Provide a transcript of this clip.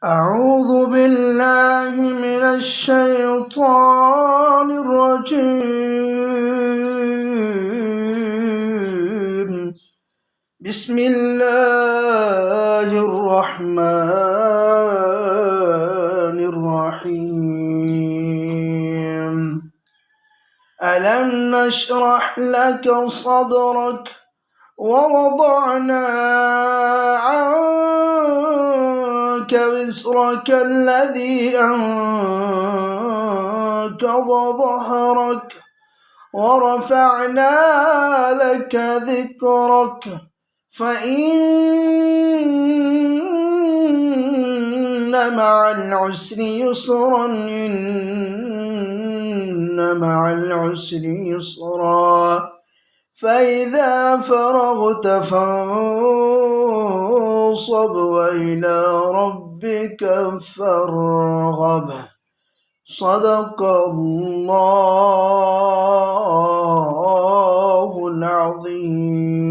أعوذ بالله من الشيطان الرجيم. بسم الله الرحمن الرحيم. ألم نشرح لك صدرك ووضعنا عنك وزرك الذي أنقض ظهرك ورفعنا لك ذكرك فإن مع العسر يسرا إن مع العسر يسرا فإذا فرغت فانصب وإلى ربك فارغب. صدق الله العظيم.